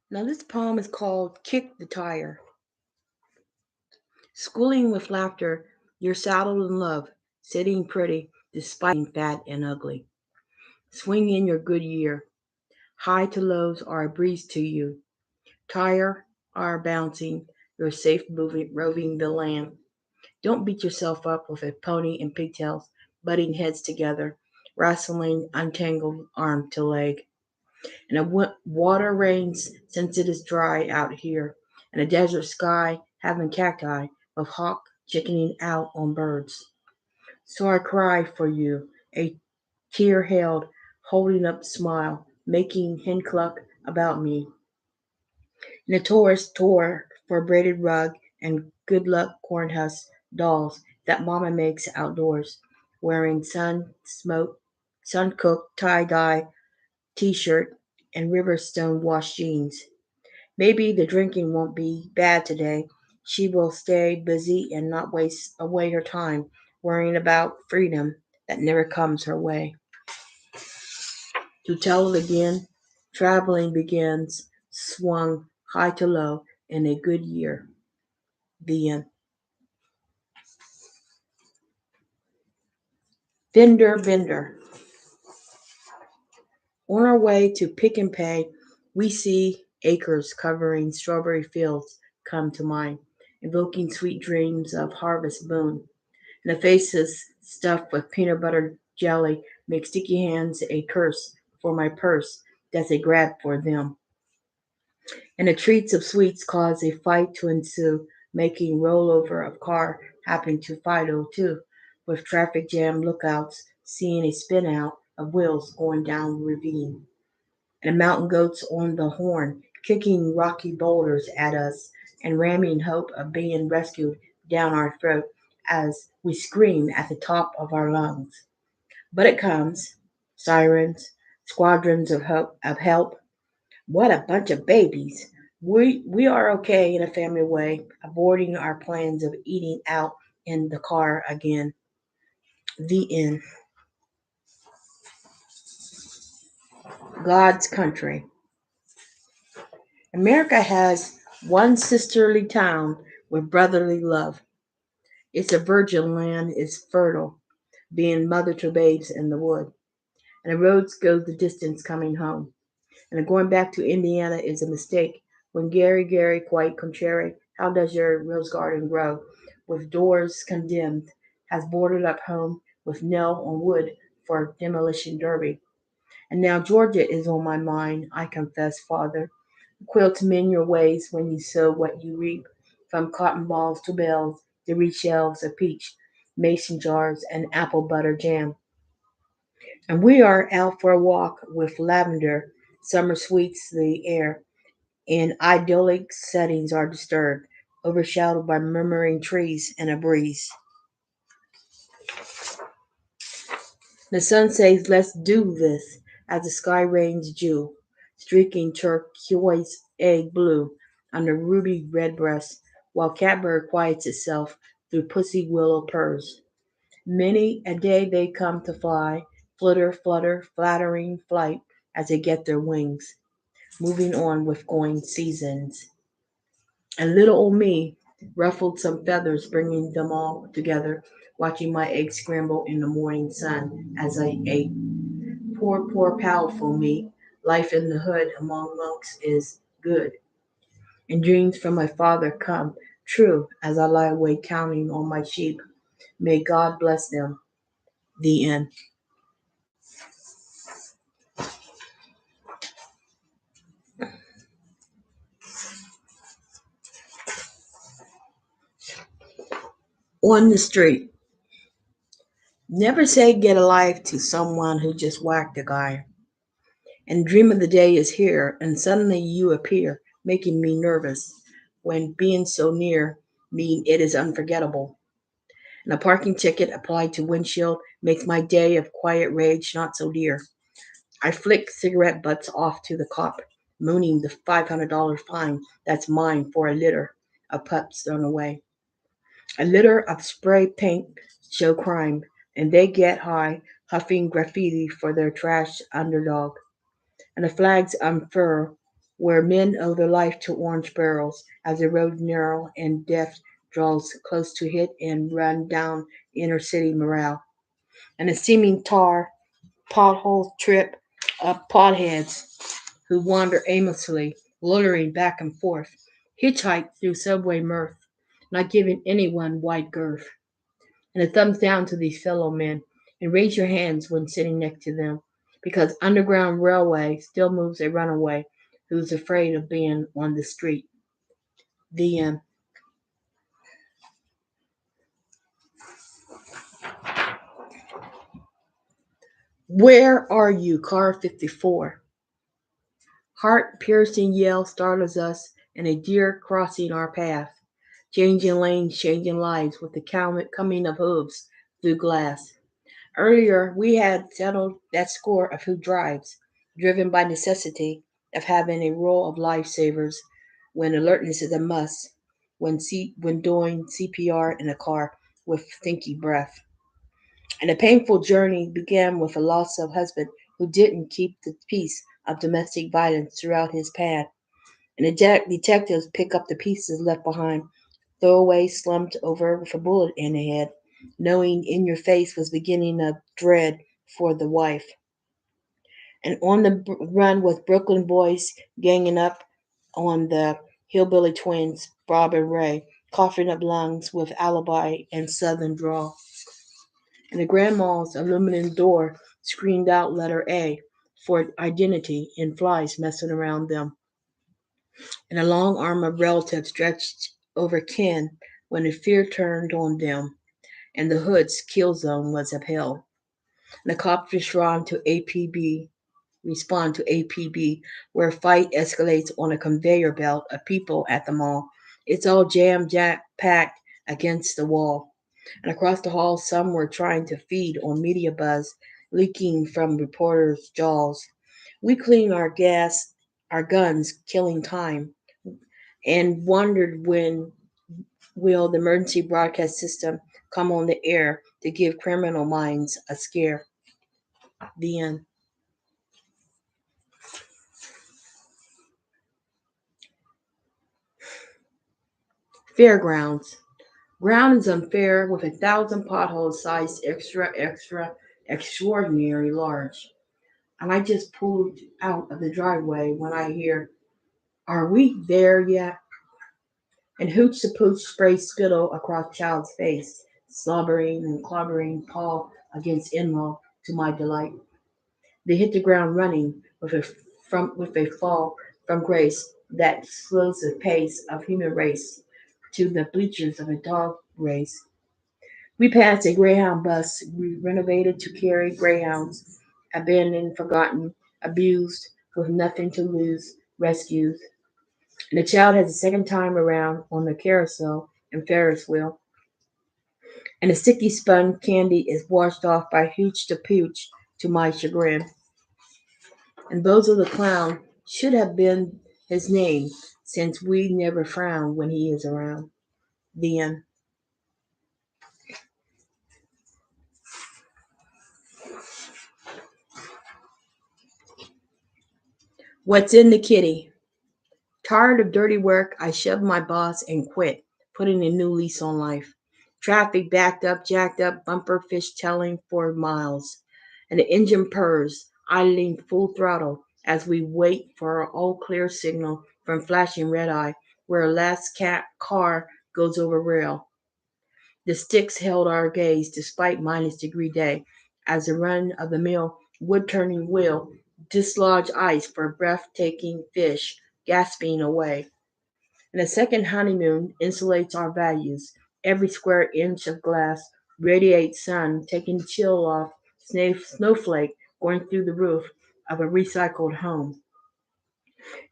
Now, this poem is called Kick the Tire. Schooling with laughter, you're saddled in love, sitting pretty despite being fat and ugly. Swing in your good year. High to lows are a breeze to you. Tire are bouncing, you're safe moving, roving the land. Don't beat yourself up with a pony and pigtails, butting heads together, wrestling untangled arm to leg. And a water rains since it is dry out here, and a desert sky having cacti of hawk chickening out on birds. So I cry for you, a tear held, holding up smile, making hen cluck about me. And a tourist tour for braided rug and good luck corn husk dolls that mama makes outdoors, wearing sun cooked tie dye t-shirt and Riverstone wash jeans. Maybe the drinking won't be bad today. She will stay busy and not waste away her time worrying about freedom that never comes her way. To tell it again, traveling begins, swung high to low in a good year. The end. Fender Bender. On our way to Pick and Pay, we see acres covering strawberry fields come to mind, evoking sweet dreams of harvest boon. And the faces stuffed with peanut butter jelly make sticky hands a curse for my purse that's a grab for them. And the treats of sweets cause a fight to ensue, making rollover of car happen to Fido too, with traffic jam lookouts seeing a spin out of wheels going down ravine. And the mountain goats on the horn, kicking rocky boulders at us and ramming hope of being rescued down our throat as we scream at the top of our lungs. But it comes, sirens, squadrons of help. What a bunch of babies! We are okay in a family way, avoiding our plans of eating out in the car again. The end. God's country. America has one sisterly town with brotherly love. Its a virgin land is fertile, being mother to babes in the wood. And the roads go the distance coming home. And going back to Indiana is a mistake. When Gary, quite contrary, how does your rose garden grow? With doors condemned, has boarded up home with nail on wood for demolition derby. And now Georgia is on my mind, I confess, Father. Quilt mend your ways when you sow what you reap, from cotton balls to bells, the reed shelves of peach, mason jars, and apple butter jam. And we are out for a walk with lavender, summer sweets the air, and idyllic settings are disturbed, overshadowed by murmuring trees and a breeze. The sun says, let's do this, as the sky rains dew, streaking turquoise egg blue on the ruby red breast, while catbird quiets itself through pussy willow purrs. Many a day they come to fly, flutter, flattering flight as they get their wings, moving on with going seasons. And little old me ruffled some feathers, bringing them all together, watching my eggs scramble in the morning sun as I ate. Poor, powerful me. Life in the hood among monks is good. And dreams from my father come true as I lie awake counting on my sheep. May God bless them. The end. On the street. Never say get a life to someone who just whacked a guy. And dream of the day is here, and suddenly you appear, making me nervous. When being so near me, it is unforgettable. And a parking ticket applied to windshield makes my day of quiet rage not so dear. I flick cigarette butts off to the cop, mooning the $500 fine that's mine for a litter of pups thrown away. A litter of spray paint show crime, and they get high, huffing graffiti for their trash underdog. And the flags unfurl, where men owe their life to orange barrels as the road narrow and death draws close to hit and run down inner city morale. And a seeming tar pothole trip of potheads who wander aimlessly, loitering back and forth, hitchhike through subway mirth, not giving anyone wide girth. And a thumbs down to these fellow men, and raise your hands when sitting next to them, because Underground Railway still moves a runaway who's afraid of being on the street. The end. Where are you, car 54? Heart piercing yell startles us, and a deer crossing our path, changing lanes, changing lives with the coming of hooves through glass. Earlier, we had settled that score of who drives, driven by necessity of having a roll of lifesavers when alertness is a must, when doing CPR in a car with stinky breath. And a painful journey began with a loss of husband who didn't keep the peace of domestic violence throughout his path. And the detectives pick up the pieces left behind, throwaway slumped over with a bullet in the head, knowing in your face was beginning of dread for the wife. And on the run with Brooklyn boys ganging up on the hillbilly twins, Bob and Ray, coughing up lungs with alibi and southern drawl. And the grandma's aluminum door screamed out letter A for identity and flies messing around them. And a long arm of relatives stretched over kin when the fear turned on them, and the hood's kill zone was upheld. And the cops respond to APB, where a fight escalates on a conveyor belt of people at the mall. It's all packed against the wall. And across the hall, some were trying to feed on media buzz leaking from reporters' jaws. We clean our guns, killing time, and wondered when will the emergency broadcast system come on the air to give criminal minds a scare. The end. Fairgrounds. Ground is unfair with 1,000 potholes sized extraordinary large. And I just pulled out of the driveway when I hear, "Are we there yet?" And hooch the pooch sprays spittle across child's face, slobbering and clobbering paw against in-law to my delight. They hit the ground running with a fall from grace that slows the pace of human race to the bleachers of a dog race. We passed a Greyhound bus renovated to carry greyhounds, abandoned, forgotten, abused, with nothing to lose, rescued. And the child has a second time around on the carousel and Ferris wheel, and the sticky spun candy is washed off by hooch to pooch to my chagrin. And Bozo the Clown should have been his name, since we never frown when he is around. The end. What's in the kitty? Tired of dirty work, I shoved my boss and quit, putting a new lease on life. Traffic backed up, jacked up, bumper fishtailing for miles. And the engine purrs, idling full throttle as we wait for our all clear signal from flashing red eye where a last car goes over rail. The sticks held our gaze despite minus-degree day as the run of the mill wood-turning wheel dislodged ice for breathtaking fish gasping away. And a second honeymoon insulates our values. Every square inch of glass radiates sun, taking the chill off snowflake going through the roof of a recycled home.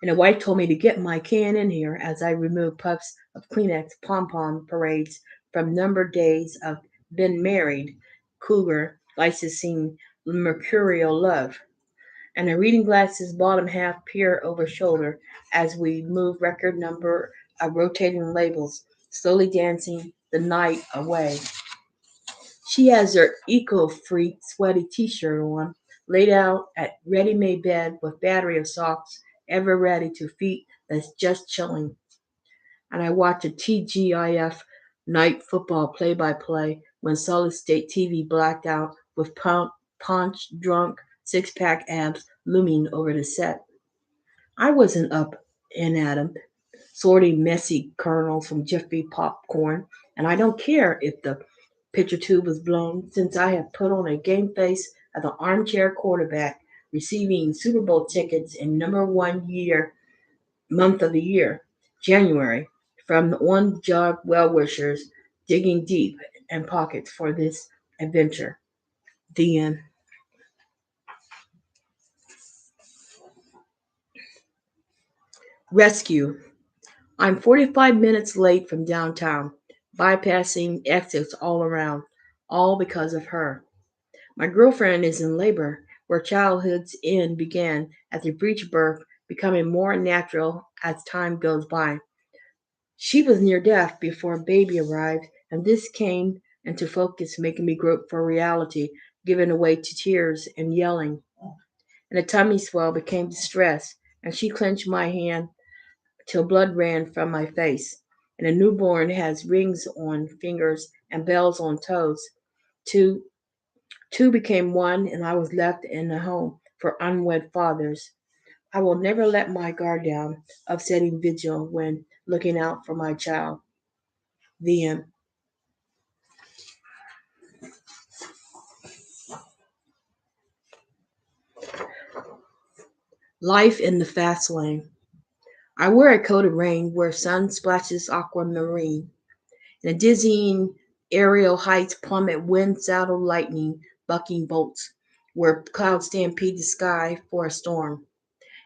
And the wife told me to get my can in here as I removed puffs of Kleenex pom pom parades from numbered days of been married, cougar, licensing, mercurial love. And the reading glasses bottom half peer over shoulder as we move record number of rotating labels, slowly dancing the night away. She has her eco-freak sweaty t-shirt on, laid out at ready-made bed with battery of socks ever ready to feet that's just chilling. And I watch a TGIF night football play-by-play when Solid State TV blacked out with punch drunk six-pack abs looming over the set. I wasn't up and at 'em, sorting messy kernels from Jiffy popcorn, and I don't care if the picture tube was blown, since I have put on a game face as an armchair quarterback, receiving Super Bowl tickets in number one year month of the year, January, from the on job well wishers digging deep in pockets for this adventure. The end. Rescue. I'm 45 minutes late from downtown, bypassing exits all around, all because of her. My girlfriend is in labor, where childhood's end began as a breech birth, becoming more natural as time goes by. She was near death before baby arrived, and this came into focus, making me grope for reality, giving away to tears and yelling. And a tummy swell became distress, and she clenched my hand till blood ran from my face. And a newborn has rings on fingers and bells on toes. Two, two became one, and I was left in a home for unwed fathers. I will never let my guard down, upsetting vigil when looking out for my child. The end. Life in the fast lane. I wear a coat of rain where sun splashes aquamarine, and a dizzying aerial heights plummet wind saddle lightning bucking bolts, where clouds stampede the sky for a storm.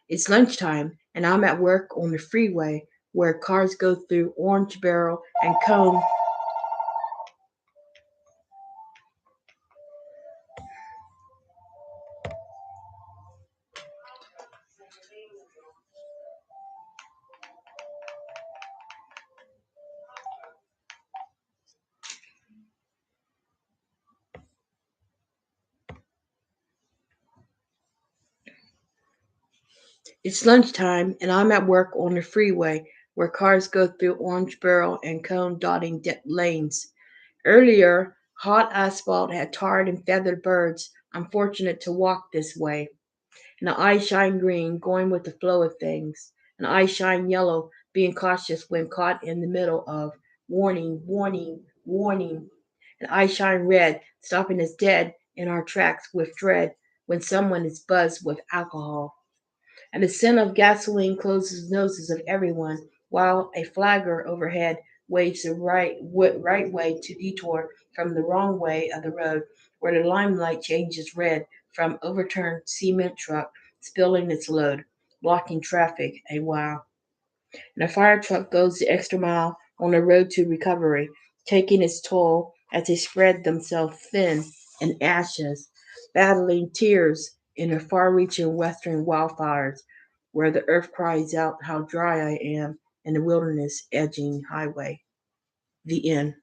It's lunchtime, and I'm at work on the freeway where cars go through orange barrel and cone. It's lunchtime, and I'm at work on the freeway where cars go through orange barrel and cone dotting lanes. Earlier, hot asphalt had tarred and feathered birds, unfortunate to walk this way. And the eyes shine green, going with the flow of things. And the eyes shine yellow, being cautious when caught in the middle of warning, warning, warning. And eyes shine red, stopping us dead in our tracks with dread when someone is buzzed with alcohol. And the scent of gasoline closes noses of everyone, while a flagger overhead waves the right way to detour from the wrong way of the road, where the limelight changes red from overturned cement truck spilling its load, blocking traffic a while. And a fire truck goes the extra mile on the road to recovery, taking its toll as they spread themselves thin in ashes, battling tears in the far reaching western wildfires, where the earth cries out how dry I am in the wilderness edging highway. The end.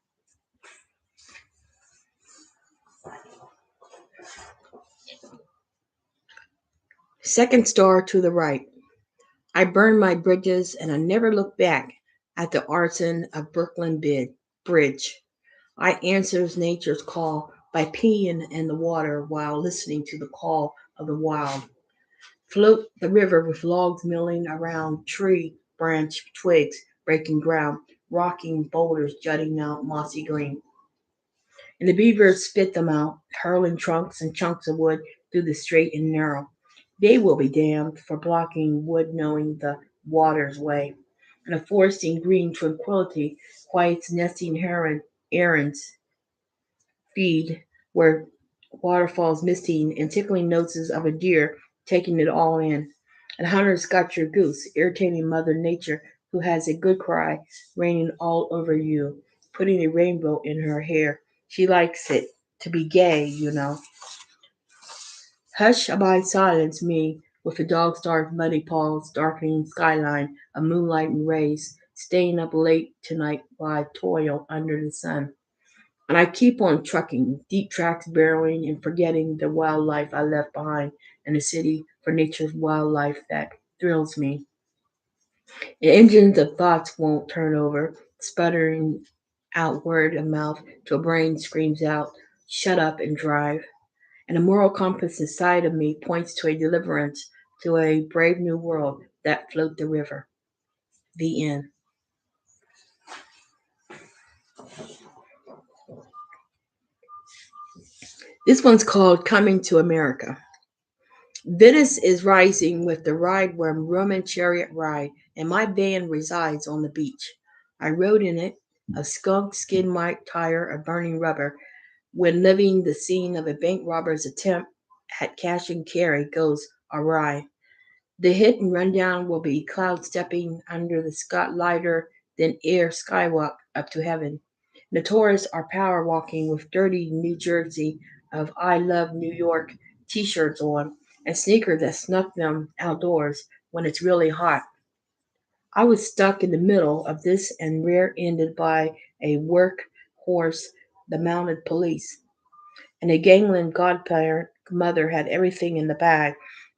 Second star to the right. I burn my bridges and I never look back at the arson of Brooklyn Bridge. I answers nature's call by peeing in the water while listening to the call of the wild. Float the river with logs milling around tree branch twigs breaking ground, rocking boulders jutting out mossy green. And the beavers spit them out, hurling trunks and chunks of wood through the straight and narrow. They will be damned for blocking wood knowing the water's way. And a forest in green tranquility quiets nesting heron errands feed where waterfalls misting and tickling noses of a deer taking it all in. And hunters got your goose, irritating Mother Nature, who has a good cry raining all over you, putting a rainbow in her hair. She likes it to be gay. Hush abide silence me, with the dog star's muddy paws darkening skyline of moonlight and rays, staying up late tonight while I toil under the sun. And I keep on trucking, deep tracks barreling and forgetting the wildlife I left behind in the city for nature's wildlife that thrills me. The engines of thoughts won't turn over, sputtering out word of mouth till brain screams out, shut up and drive. And the moral compass inside of me points to a deliverance, to a brave new world that float the river. The end. This one's called Coming to America. Venice is rising with the ride where Roman chariot ride, and my van resides on the beach. I rode in it, a skunk skin mic tire of burning rubber, when living the scene of a bank robber's attempt at cash and carry goes awry. The hit and rundown will be cloud stepping under the Scott lighter, then air skywalk up to heaven. The tourists are power walking with dirty New Jersey of I Love New York t-shirts on and sneakers that snuck them outdoors when it's really hot. I was stuck in the middle of this and rear-ended by a work horse, the mounted police. And a gangland godparent mother had everything in the bag,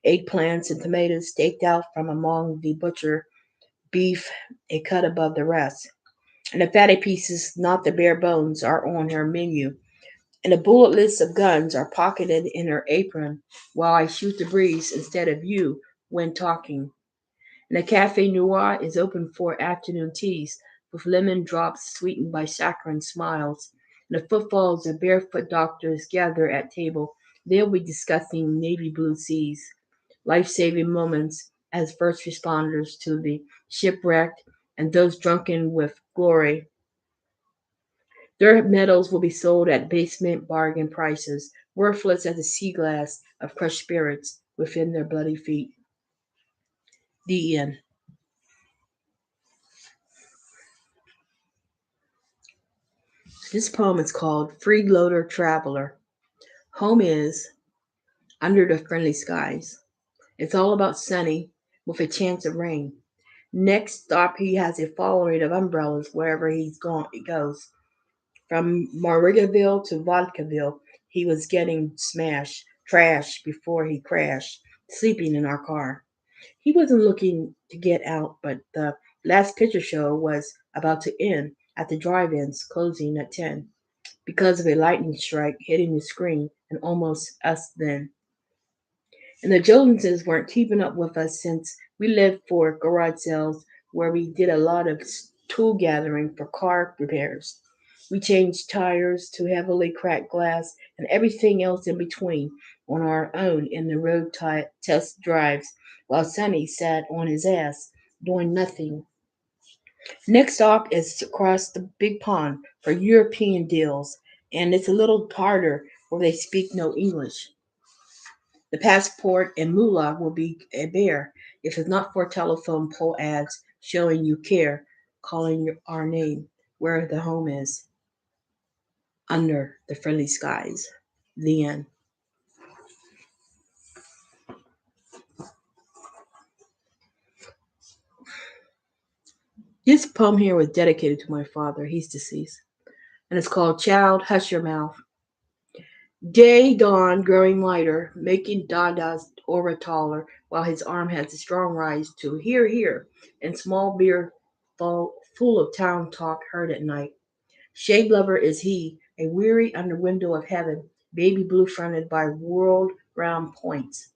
eggplants and tomatoes staked out from among the butcher, beef a cut above the rest. And the fatty pieces, not the bare bones, are on her menu. And the bullets of guns are pocketed in her apron while I shoot the breeze instead of you when talking. And the Cafe Noir is open for afternoon teas with lemon drops sweetened by saccharine smiles. And the footfalls of barefoot doctors gather at table. They'll be discussing navy blue seas, life-saving moments as first responders to the shipwrecked and those drunken with glory. Their medals will be sold at basement bargain prices, worthless as a sea glass of crushed spirits within their bloody feet. The end. This poem is called Freeloader Traveler. Home is under the friendly skies. It's all about sunny with a chance of rain. Next stop, he has a following of umbrellas wherever he goes. From Marigaville to Vodkaville, he was getting smashed, trash before he crashed, sleeping in our car. He wasn't looking to get out, but the last picture show was about to end at the drive-ins closing at 10 because of a lightning strike hitting the screen and almost us then. And the Joneses weren't keeping up with us since we lived for garage sales where we did a lot of tool gathering for car repairs. We changed tires to heavily cracked glass and everything else in between on our own in the road test drives while Sonny sat on his ass doing nothing. Next stop is across the big pond for European deals, and it's a little harder where they speak no English. The passport and moolah will be a bear if it's not for telephone pole ads showing you care, calling our name, where the home is, under the friendly skies. The end. This poem here was dedicated to my father. He's deceased. And it's called Child, Hush Your Mouth. Day dawned, growing lighter, making Dada's aura taller, while his arm has a strong rise to "Here, here," and small beer full of town talk heard at night. Shade lover is he, a weary under window of heaven, baby blue fronted by world round points,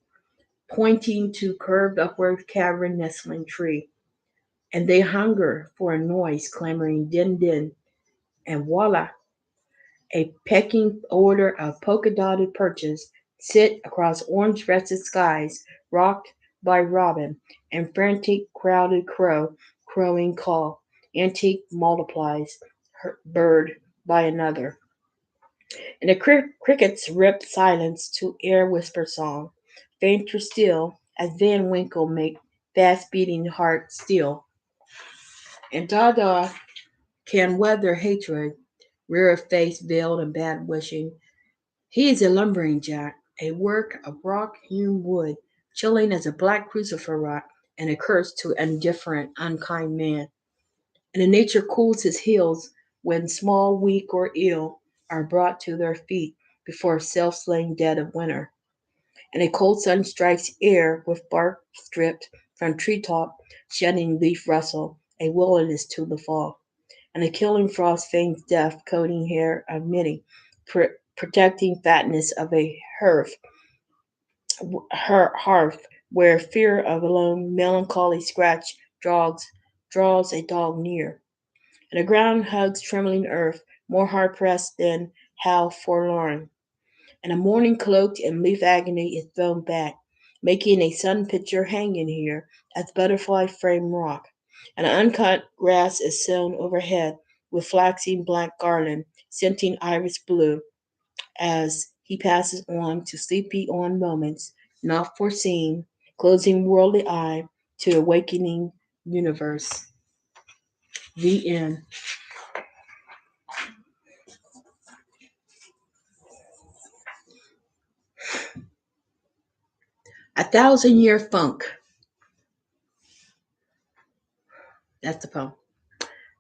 pointing to curved upward cavern nestling tree. And they hunger for a noise clamoring din din, and voila, a pecking order of polka-dotted perches sit across orange-breasted skies, rocked by robin and frantic crowded crow, crowing call. Antique multiplies, her bird by another. And the crickets rip silence to air whisper song, fainter still as Van Winkle make fast beating heart still. And Dada can weather hatred, rear of face veiled in bad wishing. He is a lumbering jack, a work of rock hewn wood, chilling as a black crucifer rock, and a curse to indifferent, unkind man. And the nature cools his heels when small, weak, or ill are brought to their feet before self-slaying dead of winter. And a cold sun strikes air with bark stripped from treetop, shedding leaf rustle, a wilderness to the fall. And a killing frost feigns death, coating hair of many, protecting fatness of a hearth, where fear of a lone melancholy scratch draws a dog near. And the ground hugs trembling earth, more hard pressed than how forlorn. And a morning cloaked in leaf agony is thrown back, making a sun picture hanging here as butterfly frame rock. And uncut grass is sown overhead with flaxing black garland, scenting iris blue, as he passes on to sleepy on moments not foreseen, closing worldly eye to awakening universe. The end. 1,000 Year Funk. That's the poem.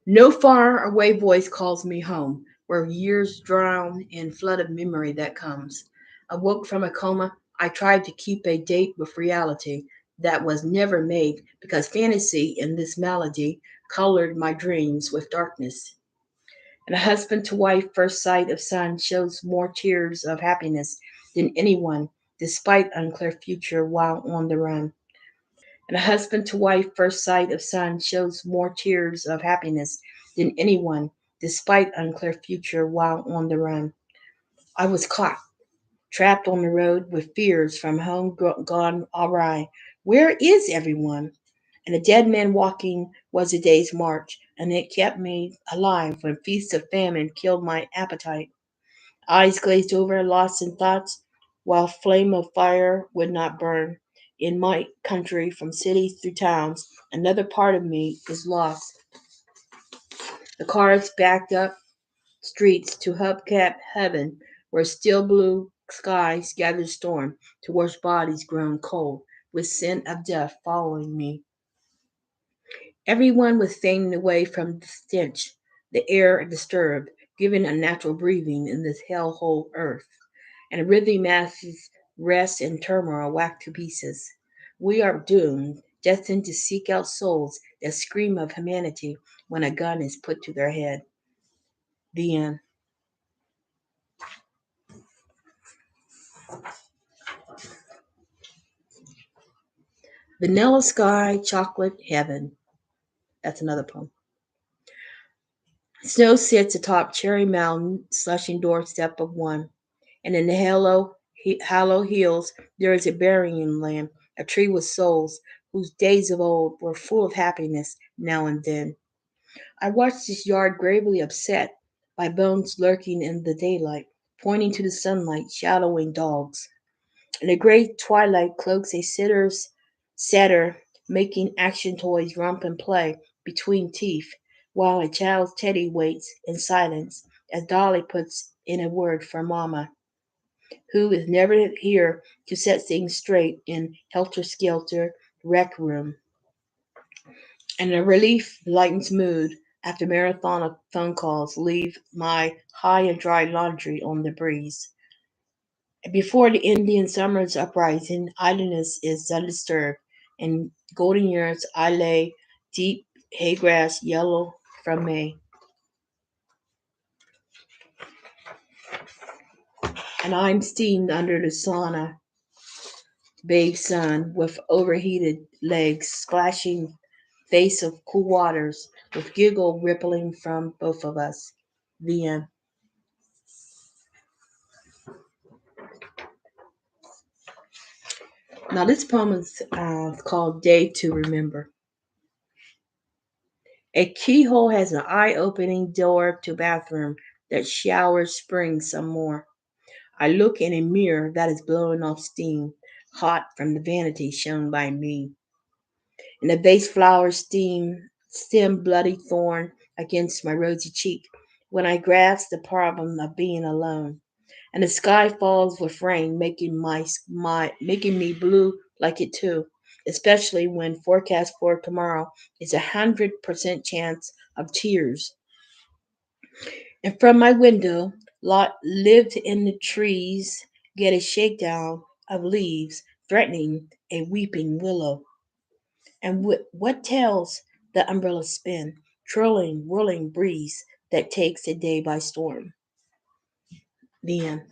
No far away voice calls me home, where years drown in flood of memory that comes. Awoke from a coma, I tried to keep a date with reality that was never made because fantasy in this malady colored my dreams with darkness. And a husband to wife first sight of son shows more tears of happiness than anyone, despite unclear future while on the run. And a husband to wife first sight of son shows more tears of happiness than anyone, despite unclear future while on the run. I was caught, trapped on the road with fears from home gone awry. Where is everyone? And a dead man walking was a day's march, and it kept me alive when feasts of famine killed my appetite. Eyes glazed over, lost in thoughts, while flame of fire would not burn. In my country, from cities through towns, another part of me is lost. The cars backed up streets to hubcap heaven, where still blue skies gathered storm, towards bodies grown cold, with scent of death following me. Everyone was fading away from the stench, the air disturbed, giving unnatural breathing in this hell-hole earth. And writhing masses rest in turmoil, whacked to pieces. We are doomed, destined to seek out souls that scream of humanity when a gun is put to their head. The end. Vanilla Sky, Chocolate Heaven. That's another poem. Snow sits atop Cherry Mountain, slushing doorstep of one. And in the hollow hills there is a burying land, a tree with souls, whose days of old were full of happiness now and then. I watched this yard gravely upset by bones lurking in the daylight, pointing to the sunlight, shadowing dogs. And the gray twilight cloaks a setter, making action toys romp and play between teeth, while a child's teddy waits in silence as Dolly puts in a word for Mama, who is never here to set things straight in helter skelter rec room. And a relief lightens mood after marathon of phone calls leave my high and dry laundry on the breeze. Before the Indian summer's uprising, idleness is undisturbed. In golden years, I lay deep hay grass yellow from May. And I'm steamed under the sauna, bathed sun, with overheated legs, splashing face of cool waters, with giggle rippling from both of us. The end. Now, this poem is called Day to Remember. A keyhole has an eye opening door to bathroom that showers spring some more. I look in a mirror that is blowing off steam, hot from the vanity shown by me. And the vase flower stem bloody thorn against my rosy cheek when I grasp the problem of being alone. And the sky falls with rain, making me blue like it too. Especially when forecast for tomorrow is 100% chance of tears. And from my window, lot lived in the trees, get a shakedown of leaves, threatening a weeping willow. And what tells the umbrella spin, trailing, whirling breeze that takes a day by storm? The end.